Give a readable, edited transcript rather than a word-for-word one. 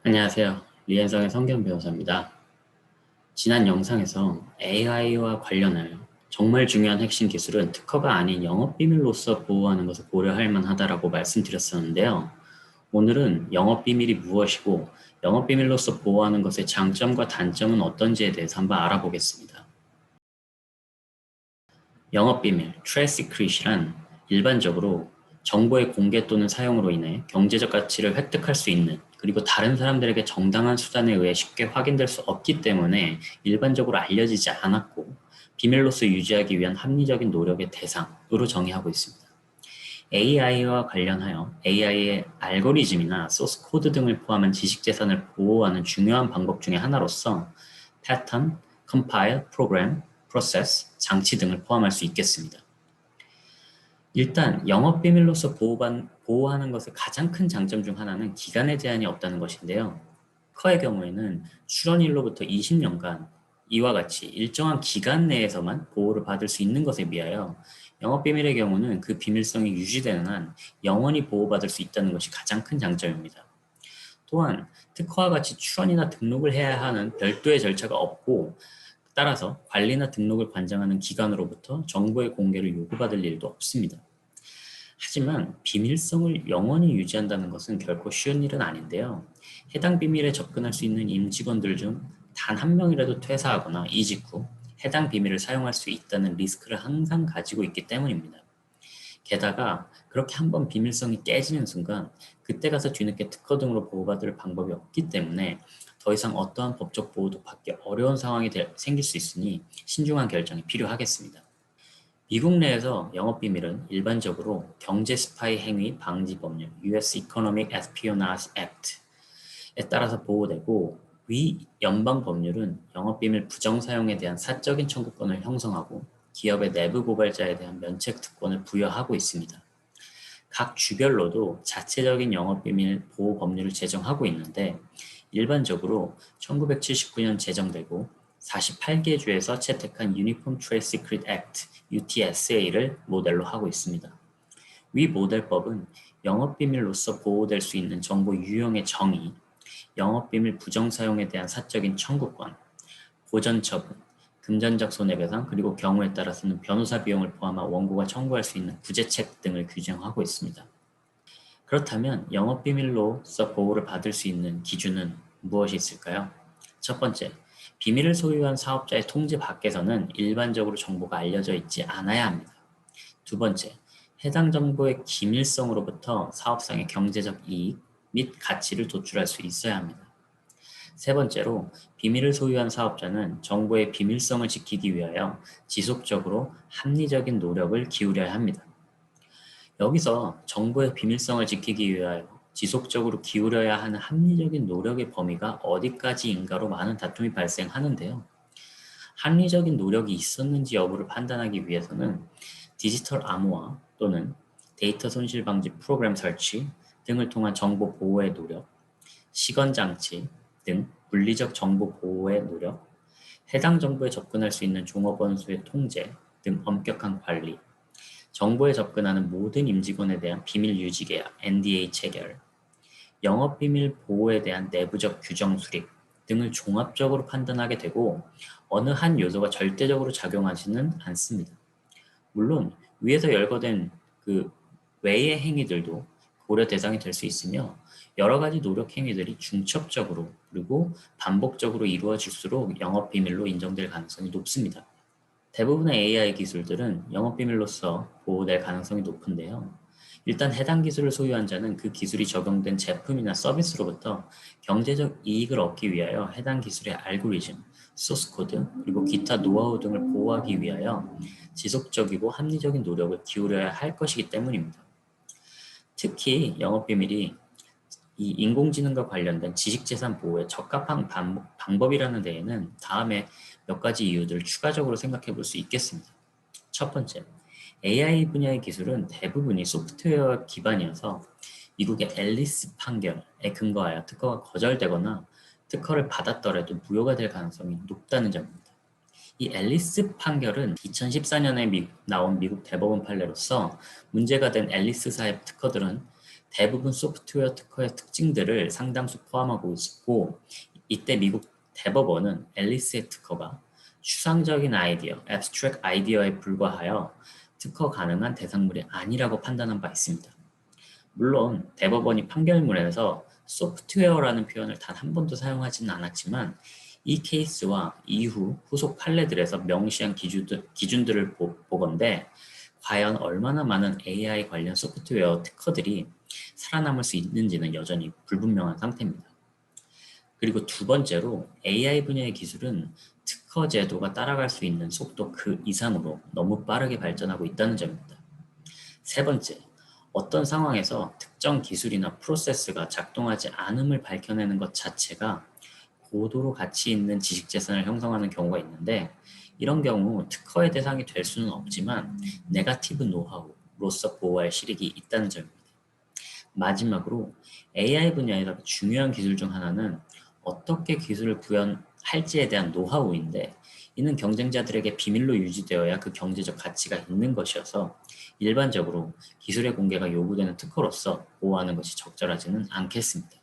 안녕하세요. 리앤성의 성경 변호사입니다. 지난 영상에서 AI와 관련하여 정말 중요한 핵심 기술은 특허가 아닌 영업비밀로서 보호하는 것을 고려할 만하다라고 말씀드렸었는데요. 오늘은 영업비밀이 무엇이고 영업비밀로서 보호하는 것의 장점과 단점은 어떤지에 대해서 한번 알아보겠습니다. 영업비밀, Trade Secret이란 일반적으로 정보의 공개 또는 사용으로 인해 경제적 가치를 획득할 수 있는, 그리고 다른 사람들에게 정당한 수단에 의해 쉽게 확인될 수 없기 때문에 일반적으로 알려지지 않았고 비밀로서 유지하기 위한 합리적인 노력의 대상으로 정의하고 있습니다. AI와 관련하여 AI의 알고리즘이나 소스 코드 등을 포함한 지식재산을 보호하는 중요한 방법 중의 하나로서 패턴, 컴파일, 프로그램, 프로세스, 장치 등을 포함할 수 있겠습니다. 일단 영업비밀로서 보호하는 것의 가장 큰 장점 중 하나는 기간의 제한이 없다는 것인데요. 특허의 경우에는 출원일로부터 20년간 이와 같이 일정한 기간 내에서만 보호를 받을 수 있는 것에 비하여 영업비밀의 경우는 그 비밀성이 유지되는 한 영원히 보호받을 수 있다는 것이 가장 큰 장점입니다. 또한 특허와 같이 출원이나 등록을 해야 하는 별도의 절차가 없고, 따라서 관리나 등록을 관장하는 기관으로부터 정보의 공개를 요구받을 일도 없습니다. 하지만 비밀성을 영원히 유지한다는 것은 결코 쉬운 일은 아닌데요. 해당 비밀에 접근할 수 있는 임직원들 중 단 한 명이라도 퇴사하거나 이직 후 해당 비밀을 사용할 수 있다는 리스크를 항상 가지고 있기 때문입니다. 게다가 그렇게 한번 비밀성이 깨지는 순간 그때 가서 뒤늦게 특허 등으로 보호받을 방법이 없기 때문에 더 이상 어떠한 법적 보호도 받기 어려운 상황이 생길 수 있으니 신중한 결정이 필요하겠습니다. 미국 내에서 영업비밀은 일반적으로 경제 스파이 행위 방지 법률 US Economic Espionage Act에 따라서 보호되고, 위 연방 법률은 영업비밀 부정 사용에 대한 사적인 청구권을 형성하고 기업의 내부 고발자에 대한 면책 특권을 부여하고 있습니다. 각 주별로도 자체적인 영업비밀 보호 법률을 제정하고 있는데, 일반적으로 1979년 제정되고 48개 주에서 채택한 Uniform Trade Secret Act (UTSA를) 모델로 하고 있습니다. 위 모델법은 영업비밀로서 보호될 수 있는 정보 유형의 정의, 영업비밀 부정 사용에 대한 사적인 청구권, 보전 처분, 금전적 손해배상, 그리고 경우에 따라서는 변호사 비용을 포함한 원고가 청구할 수 있는 구제책 등을 규정하고 있습니다. 그렇다면 영업비밀로서 보호를 받을 수 있는 기준은 무엇이 있을까요? 첫 번째, 비밀을 소유한 사업자의 통제 밖에서는 일반적으로 정보가 알려져 있지 않아야 합니다. 두 번째, 해당 정보의 기밀성으로부터 사업상의 경제적 이익 및 가치를 도출할 수 있어야 합니다. 세 번째로, 비밀을 소유한 사업자는 정보의 비밀성을 지키기 위하여 지속적으로 합리적인 노력을 기울여야 합니다. 여기서 정보의 비밀성을 지키기 위하여 지속적으로 기울여야 하는 합리적인 노력의 범위가 어디까지인가로 많은 다툼이 발생하는데요. 합리적인 노력이 있었는지 여부를 판단하기 위해서는 디지털 암호화 또는 데이터 손실 방지 프로그램 설치 등을 통한 정보 보호의 노력, 시건 장치 등 물리적 정보 보호의 노력, 해당 정보에 접근할 수 있는 종업원 수의 통제 등 엄격한 관리, 정보에 접근하는 모든 임직원에 대한 비밀 유지 계약 (NDA) 체결, 영업비밀 보호에 대한 내부적 규정 수립 등을 종합적으로 판단하게 되고, 어느 한 요소가 절대적으로 작용하지는 않습니다. 물론 위에서 열거된 그 외의 행위들도 고려 대상이 될 수 있으며, 여러 가지 노력 행위들이 중첩적으로 그리고 반복적으로 이루어질수록 영업비밀로 인정될 가능성이 높습니다. 대부분의 AI 기술들은 영업비밀로서 보호될 가능성이 높은데요. 일단 해당 기술을 소유한 자는 그 기술이 적용된 제품이나 서비스로부터 경제적 이익을 얻기 위하여 해당 기술의 알고리즘, 소스코드, 그리고 기타 노하우 등을 보호하기 위하여 지속적이고 합리적인 노력을 기울여야 할 것이기 때문입니다. 특히 영업비밀이 이 인공지능과 관련된 지식재산 보호에 적합한 방법이라는 데에는 다음에 몇 가지 이유들을 추가적으로 생각해 볼 수 있겠습니다. 첫 번째, AI 분야의 기술은 대부분이 소프트웨어 기반이어서 미국의 앨리스 판결에 근거하여 특허가 거절되거나 특허를 받았더라도 무효가 될 가능성이 높다는 점입니다. 이 앨리스 판결은 2014년에 나온 미국 대법원 판례로서 문제가 된 앨리스사의 특허들은 대부분 소프트웨어 특허의 특징들을 상당수 포함하고 있고, 이때 미국 대법원은 앨리스의 특허가 추상적인 아이디어, abstract 아이디어에 불과하여 특허 가능한 대상물이 아니라고 판단한 바 있습니다. 물론 대법원이 판결문에서 소프트웨어라는 표현을 단 한 번도 사용하지는 않았지만, 이 케이스와 이후 후속 판례들에서 명시한 기준들을 보건대 과연 얼마나 많은 AI 관련 소프트웨어 특허들이 살아남을 수 있는지는 여전히 불분명한 상태입니다. 그리고 두 번째로, AI 분야의 기술은 특허 제도가 따라갈 수 있는 속도 그 이상으로 너무 빠르게 발전하고 있다는 점입니다. 세 번째, 어떤 상황에서 특정 기술이나 프로세스가 작동하지 않음을 밝혀내는 것 자체가 고도로 가치 있는 지식재산을 형성하는 경우가 있는데, 이런 경우 특허의 대상이 될 수는 없지만 네거티브 노하우로서 보호할 실익이 있다는 점입니다. 마지막으로, AI 분야에서 중요한 기술 중 하나는 어떻게 기술을 구현할지에 대한 노하우인데, 이는 경쟁자들에게 비밀로 유지되어야 그 경제적 가치가 있는 것이어서 일반적으로 기술의 공개가 요구되는 특허로서 보호하는 것이 적절하지는 않겠습니다.